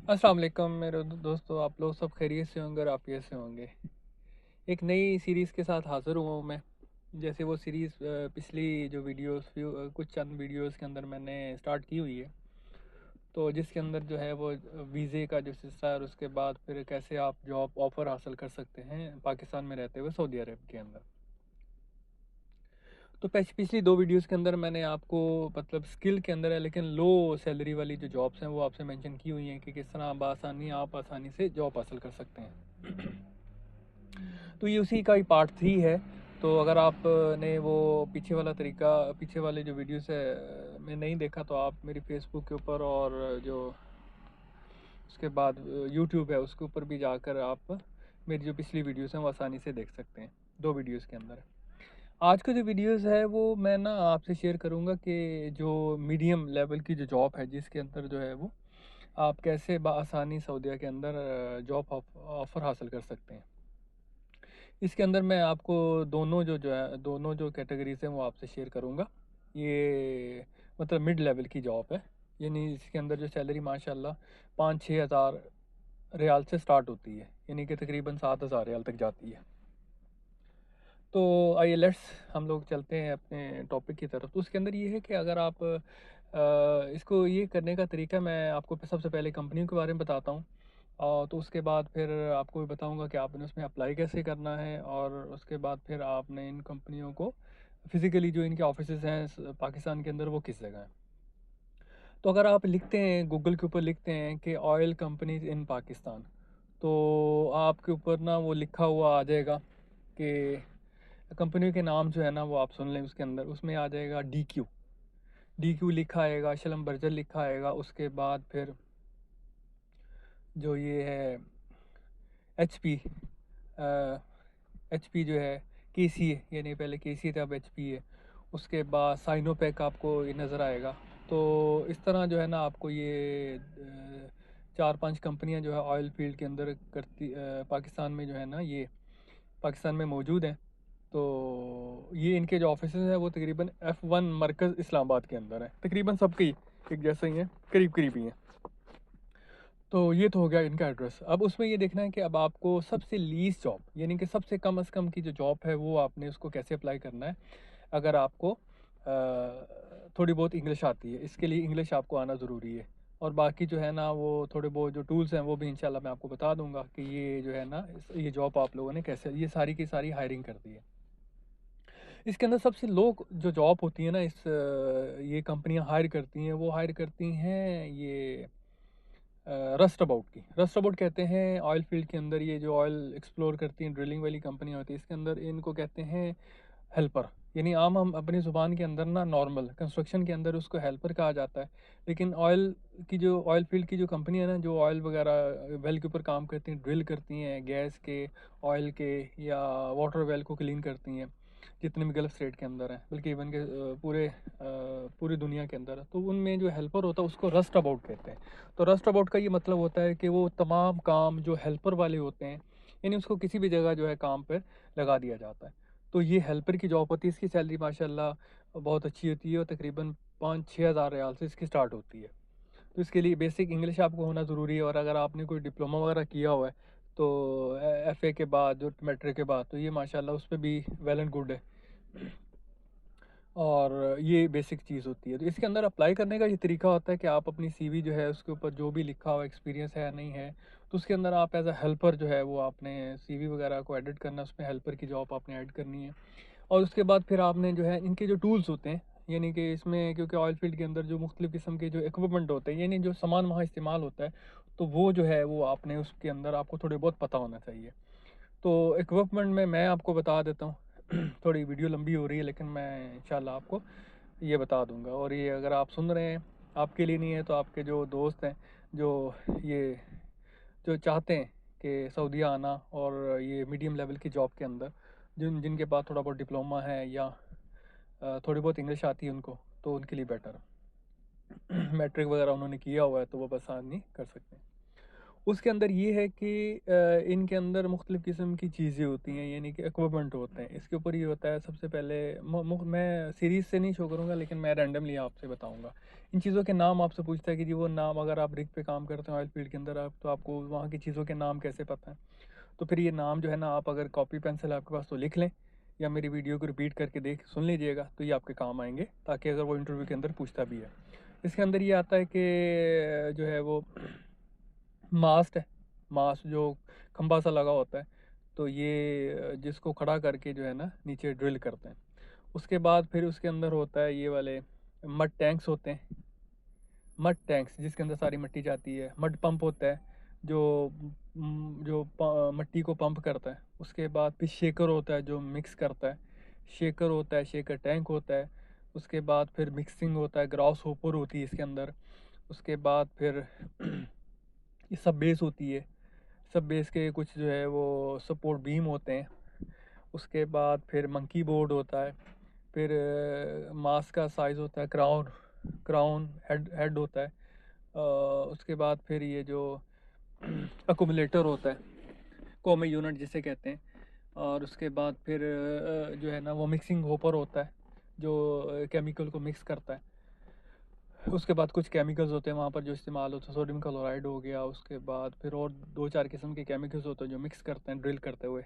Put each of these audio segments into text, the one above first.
अस्सलाम वालेकुम मेरे दोस्तों, आप लोग सब खैरियत से होंगे और आप कैसे होंगे। एक नई सीरीज़ के साथ हाज़िर हुआ हूँ मैं। जैसे वो सीरीज़ पिछली जो कुछ चंद वीडियोस के अंदर मैंने स्टार्ट की हुई है, तो जिसके अंदर जो है वो वीज़े का जो सिलसिला है और उसके बाद फिर कैसे आप जॉब ऑफ़र हासिल कर सकते हैं पाकिस्तान में रहते हुए सऊदी अरब के अंदर। तो पिछली दो वीडियोस के अंदर मैंने आपको मतलब स्किल के अंदर है लेकिन लो सैलरी वाली जो जॉब्स हैं वो आपसे मेंशन की हुई हैं कि किस तरह आप आसानी से जॉब हासिल कर सकते हैं। तो ये उसी का ही पार्ट 3 है। तो अगर आपने वो पीछे वाले जो वीडियोस है में नहीं देखा, तो आप मेरी फेसबुक के ऊपर और जो उसके बाद यूट्यूब है उसके ऊपर भी जाकर आप मेरी जो पिछली वीडियोस हैं वो आसानी से देख सकते हैं, दो वीडियोस के अंदर। आज का जो वीडियोस है वो मैं ना आपसे शेयर करूंगा कि जो मीडियम लेवल की जो जॉब है जिसके अंदर जो है वो आप कैसे आसानी सऊदीया के अंदर जॉब ऑफ़र हासिल कर सकते हैं। इसके अंदर मैं आपको दोनों जो कैटेगरीज हैं वो आपसे शेयर करूंगा। ये मतलब मिड लेवल की जॉब है, यानी इसके अंदर जो सैलरी माशाल्लाह 5-6 हज़ार रियाल से स्टार्ट होती है, यानी कि तकरीबन 7 हज़ार रियाल तक जाती है। तो आइए लेट्स हम लोग चलते हैं अपने टॉपिक की तरफ। तो उसके अंदर ये है कि अगर आप इसको ये करने का तरीका मैं आपको सबसे पहले कंपनियों के बारे में बताता हूँ, और तो उसके बाद फिर आपको भी बताऊँगा कि आपने उसमें अप्लाई कैसे करना है, और उसके बाद फिर आपने इन कंपनियों को फिज़िकली जो इनके ऑफिसेज़ हैं पाकिस्तान के अंदर वो किस जगह हैं। तो अगर आप लिखते हैं गूगल के ऊपर लिखते हैं कि ऑयल कंपनीज इन पाकिस्तान, तो आपके ऊपर ना वो लिखा हुआ आ जाएगा कि कंपनी के नाम जो है ना वो आप सुन लें। उसके अंदर उसमें आ जाएगा डी क्यू लिखा आएगा, शलम बर्जर लिखा आएगा। उसके बाद फिर जो ये है एच पी जो है के सी है, यानी पहले के सी था अब एच पी है। उसके बाद साइनोपेक आपको ये नज़र आएगा। तो इस तरह जो है ना आपको ये 4-5 कंपनियां जो है ऑयल फील्ड के अंदर पाकिस्तान में जो है ना ये पाकिस्तान में मौजूद हैं। तो ये इनके जो ऑफिस हैं वो तकरीबन F1 मरकज़ इस्लामाबाद के अंदर है। तकरीबन सबके ही एक जैसे ही हैं, करीब करीब ही हैं। तो ये तो हो गया इनका एड्रेस। अब उसमें ये देखना है कि अब आपको सबसे लीस्ट जॉब, यानी कि सबसे कम अज़ कम की जो जॉब है वो आपने उसको कैसे अप्लाई करना है। अगर आपको थोड़ी बहुत इंग्लिश आती है, इसके लिए इंग्लिश आपको आना ज़रूरी है। और बाकी जो है ना वो थोड़े बहुत जो टूल्स हैं वो भी इंशाल्लाह मैं आपको बता दूंगा कि ये जो है ना ये जॉब आप लोगों ने कैसे ये सारी की सारी हायरिंग कर दी है। इसके अंदर सबसे लो जो जॉब होती है ना ये कंपनियां हायर करती हैं, वो हायर करती हैं ये रस्ट अबाउट कहते हैं ऑयल फील्ड के अंदर। ये जो ऑयल एक्सप्लोर करती हैं ड्रिलिंग वाली कंपनियां होती है, इसके अंदर इनको कहते हैं हेल्पर। यानी आम हम अपनी ज़ुबान के अंदर ना नॉर्मल कंस्ट्रक्शन के अंदर उसको हेल्पर कहा जाता है। लेकिन ऑयल फील्ड की जो कंपनी है ना, जो ऑयल वगैरह वेल के ऊपर काम करती हैं, ड्रिल करती हैं गैस के, ऑयल के या वाटर वेल को क्लीन करती हैं, जितने भी गल्फ स्टेट के अंदर हैं, बल्कि इवन के पूरी दुनिया के अंदर है, तो उनमें जो हेल्पर होता है उसको रस्ट अबाउट कहते हैं। तो रस्ट अबाउट का ये मतलब होता है कि वो तमाम काम जो हेल्पर वाले होते हैं, यानी उसको किसी भी जगह जो है काम पर लगा दिया जाता है। तो ये हेल्पर की जॉब होती है। इसकी सैलरी माशाल्लाह बहुत अच्छी होती है और तकरीबन 5-6 हज़ार रियाल से इसकी स्टार्ट होती है। तो इसके लिए बेसिक इंग्लिश आपको होना ज़रूरी है, और अगर आपने कोई डिप्लोमा वगैरह किया हुआ है तो एफ़ए के बाद जो मैट्रिक के बाद, तो ये माशाल्लाह उस पर भी वेल एंड गुड है। और ये बेसिक चीज़ होती है। तो इसके अंदर अप्लाई करने का ये तरीका होता है कि आप अपनी सीवी जो है उसके ऊपर जो भी लिखा हुआ एक्सपीरियंस है या नहीं है, तो उसके अंदर आप एज अ हेल्पर जो है वो आपने सीवी वगैरह को एडिट करना, उसमें हेल्पर की जॉब आपने ऐड करनी है। और उसके बाद फिर आपने जो है इनके जो टूल्स होते हैं, यानी कि इसमें क्योंकि ऑयल फील्ड के अंदर जो मुख्तलिफ़ किस्म के जो इक्विपमेंट होते हैं, यानी जो सामान वहाँ इस्तेमाल होता है, तो वो जो है वो आपने उसके अंदर आपको थोड़े बहुत पता होना चाहिए। तो इक्विपमेंट में मैं आपको बता देता हूँ। थोड़ी वीडियो लंबी हो रही है लेकिन मैं इंशाल्लाह आपको ये बता दूंगा। और ये अगर आप सुन रहे हैं, आपके लिए नहीं है तो आपके जो दोस्त हैं, जो ये जो चाहते हैं कि सऊदीया आना और ये मीडियम लेवल की जॉब के अंदर, जिनके पास थोड़ा बहुत डिप्लोमा है या थोड़ी बहुत इंग्लिश आती है उनको, तो उनके लिए बेटर है। मैट्रिक वगैरह उन्होंने किया हुआ है तो वो बस आसानी कर सकते हैं। उसके अंदर ये है कि इनके अंदर मुख्तलिफ़ किस्म की चीज़ें होती हैं, यानी कि इक्विपमेंट होते हैं। इसके ऊपर ये होता है, सबसे पहले मैं सीरीज़ से नहीं शो करूँगा, लेकिन मैं रैंडमली आपसे बताऊँगा। इन चीज़ों के नाम आपसे पूछता है कि जी वो नाम, अगर आप रिग पे काम करते हो ऑयल फील्ड के अंदर, आप तो आपको वहाँ की चीज़ों के नाम कैसे पता है। तो फिर ये नाम जो है ना, आप अगर कॉपी पेंसिल आपके पास तो लिख लें, या मेरी वीडियो को रिपीट करके सुन लीजिएगा, तो ये आपके काम आएंगे, ताकि अगर वो इंटरव्यू के अंदर पूछता भी है। इसके अंदर ये आता है कि जो है वो मास्ट है, मास्ट जो खंबा सा लगा होता है, तो ये जिसको खड़ा करके जो है ना नीचे ड्रिल करते हैं। उसके बाद फिर उसके अंदर होता है ये वाले मड टैंक्स होते हैं, मड टैंक्स जिसके अंदर सारी मिट्टी जाती है। मड पंप होता है जो मिट्टी को पंप करता है। उसके बाद फिर शेकर होता है जो मिक्स करता है, शेकर होता है, शेकर टैंक होता है। उसके बाद फिर मिक्सिंग होता है, ग्रास होपर होती है इसके अंदर। उसके बाद फिर ये सब बेस होती है, सब बेस के कुछ जो है वो सपोर्ट बीम होते हैं। उसके बाद फिर मंकी बोर्ड होता है। फिर मास का साइज़ होता है, क्राउन क्राउन हेड होता है। उसके बाद फिर ये जो अकुमुलेटर होता है, कोमे यूनिट जिसे कहते हैं। और उसके बाद फिर जो है ना वो मिक्सिंग होपर होता है जो केमिकल को मिक्स करता है। उसके बाद कुछ केमिकल्स होते हैं वहाँ पर जो इस्तेमाल होते हैं, सोडियम क्लोराइड हो गया। उसके बाद फिर और 2-4 किस्म के केमिकल्स होते हैं जो मिक्स करते हैं ड्रिल करते हुए।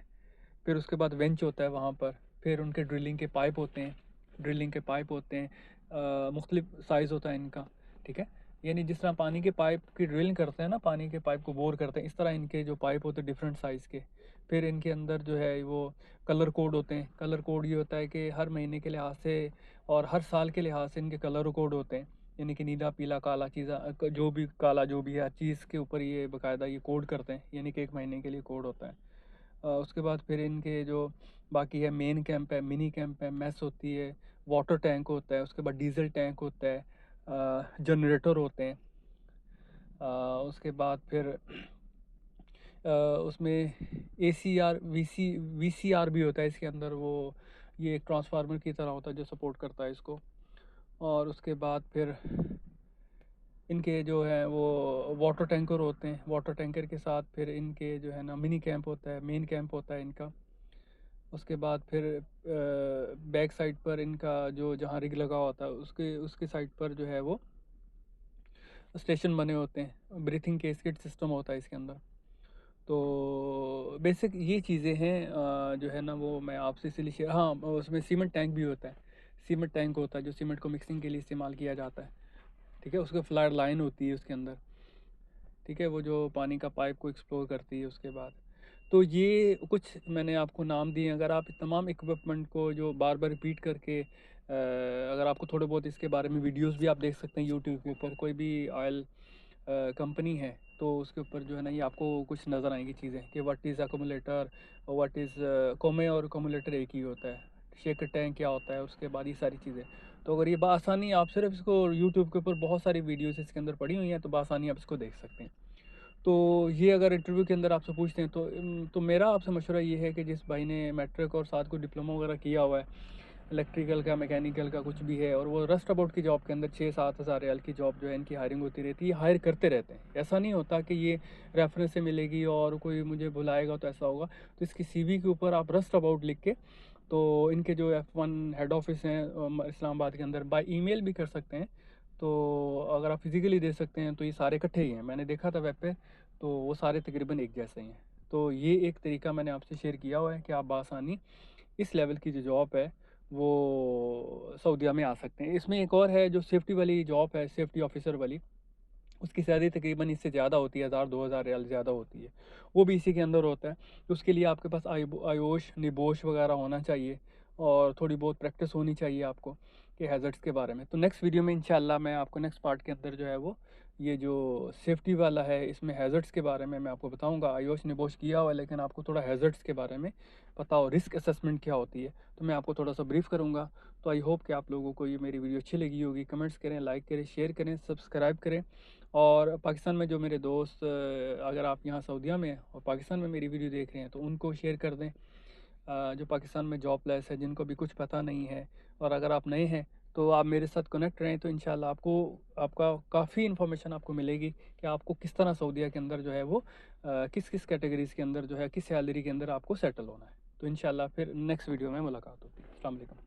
फिर उसके बाद वेंच होता है वहाँ पर। फिर उनके ड्रिलिंग के पाइप होते हैं, ड्रिलिंग के पाइप होते हैं, मुख्तलिफ साइज़ होता है इनका, ठीक है। यानी जिस तरह पानी के पाइप की ड्रिलिंग करते हैं ना, पानी के पाइप को बोर करते हैं, इस तरह इनके जो पाइप होते हैं डिफरेंट साइज़ के। फिर इनके अंदर जो है वो कलर कोड होते हैं। कलर कोड ये होता है कि हर महीने के लिहाज से और हर साल के लिहाज से इनके कलर कोड होते हैं। यानी कि नीला, पीला, काला चीज़, जो भी काला जो भी है, हर चीज़ के ऊपर ये बाकायदा ये कोड करते हैं, यानी कि 1 महीने के लिए कोड होता है। उसके बाद फिर इनके जो बाकी है, मेन कैंप है, मिनी कैंप है, मेस होती है, वाटर टैंक होता है। उसके बाद डीजल टैंक होता है, जनरेटर होते हैं। उसके बाद फिर उसमें ACR VCR भी होता है इसके अंदर। वो ये एक ट्रांसफार्मर की तरह होता है जो सपोर्ट करता है इसको। और उसके बाद फिर इनके जो है वो वाटर टैंकर होते हैं। वाटर टैंकर के साथ फिर इनके जो है ना मिनी कैंप होता है, मेन कैंप होता है इनका। उसके बाद फिर बैक साइड पर इनका जो जहाँ रिग लगा होता है उसके उसके साइड पर जो है वो स्टेशन बने होते हैं। ब्रीथिंग केस्केट सिस्टम होता है इसके अंदर। तो बेसिक ये चीज़ें हैं जो है ना वो मैं आपसे इसलिए शेयर। हाँ, उसमें सीमेंट टैंक भी होता है। सीमेंट टैंक होता है जो सीमेंट को मिक्सिंग के लिए इस्तेमाल किया जाता है, ठीक है। उसके फ्लड लाइन होती है उसके अंदर, ठीक है, वो जो पानी का पाइप को एक्सप्लोर करती है। उसके बाद तो ये कुछ मैंने आपको नाम दिए। अगर आप तमाम इक्विपमेंट को जो बार बार रिपीट करके अगर आपको थोड़े बहुत इसके बारे में वीडियोस भी आप देख सकते हैं यूट्यूब के ऊपर। कोई भी ऑयल कंपनी है तो उसके ऊपर जो है ना ये आपको कुछ नज़र आएंगी चीज़ें कि व्हाट इज़ अकोमुलेटर और व्हाट इज़ कोमे और अकोमुलेटर एक ही होता है। शेकर टैंक क्या होता है, उसके बाद ये सारी चीज़ें। तो अगर ये बआसानी आप सिर्फ इसको यूट्यूब के ऊपर बहुत सारी वीडियोस इसके अंदर पड़ी हुई हैं, तो बआसानी आप इसको देख सकते हैं। तो ये अगर इंटरव्यू के अंदर आपसे पूछते हैं तो मेरा आपसे मशवरा ये है कि जिस भाई ने मैट्रिक और साथ को डिप्लोमा वगैरह किया हुआ है, इलेक्ट्रिकल का, मैकेनिकल का कुछ भी है, और वो रस्ट अबाउट की जॉब के अंदर 6-7 हज़ार रियाल की जॉब जो है इनकी हायरिंग होती रहती है, हायर करते रहते हैं। ऐसा नहीं होता कि ये रेफरेंस से मिलेगी और कोई मुझे बुलाएगा तो ऐसा होगा। तो इसकी CV के ऊपर आप रस्ट अबाउट लिख के, तो इनके जो F1 हेड ऑफिस हैं इस्लामाबाद के अंदर, बाय ईमेल भी कर सकते हैं। तो अगर आप फिज़िकली दे सकते हैं तो ये सारे इकट्ठे ही हैं, मैंने देखा था वेब पे, तो वो सारे तकरीबन एक जैसे ही हैं। तो ये एक तरीका मैंने आपसे शेयर किया हुआ है कि आप बआसानी इस लेवल की जो जॉब है वो सऊदीया में आ सकते हैं। इसमें एक और है जो सेफ्टी वाली जॉब है, सेफ्टी ऑफिसर वाली। उसकी सैलरी तकरीबन इससे ज़्यादा होती है, 1000-2000 रियाल ज़्यादा होती है। वो भी इसी के अंदर होता है। तो उसके लिए आपके पास आयोश निबोश वगैरह होना चाहिए, और थोड़ी बहुत प्रैक्टिस होनी चाहिए आपको कि हैज़र्ड्स के बारे में। तो नेक्स्ट वीडियो में इंशाल्लाह मैं आपको नेक्स्ट पार्ट के अंदर जो है वो ये जो सेफ्टी वाला है इसमें हैज़र्ड्स के बारे में मैं आपको बताऊंगा। आयोश निबोश किया हुआ है, लेकिन आपको थोड़ा हैज़र्ड्स के बारे में पता हो, रिस्क असेसमेंट क्या होती है, तो मैं आपको थोड़ा सा ब्रीफ करूँगा। तो आई होप कि आप लोगों को ये मेरी वीडियो अच्छी लगी होगी। कमेंट्स करें, लाइक करें, शेयर करें, सब्सक्राइब करें। और पाकिस्तान में जो मेरे दोस्त अगर आप यहाँ सऊदीया में और पाकिस्तान में मेरी वीडियो देख रहे हैं तो उनको शेयर कर दें, जो पाकिस्तान में जॉबलेस है, जिनको भी कुछ पता नहीं है। और अगर आप नए हैं तो आप मेरे साथ कनेक्ट रहें, तो इंशाल्लाह आपको आपका काफ़ी इन्फॉर्मेशन आपको मिलेगी कि आपको किस तरह सऊदीया के अंदर जो है वो किस किस कैटेगरीज़ के अंदर जो है किस सैलरी के अंदर आपको सेटल होना है। तो इंशाल्लाह फिर नेक्स्ट वीडियो में मुलाकात होती है। अस्सलाम वालेकुम।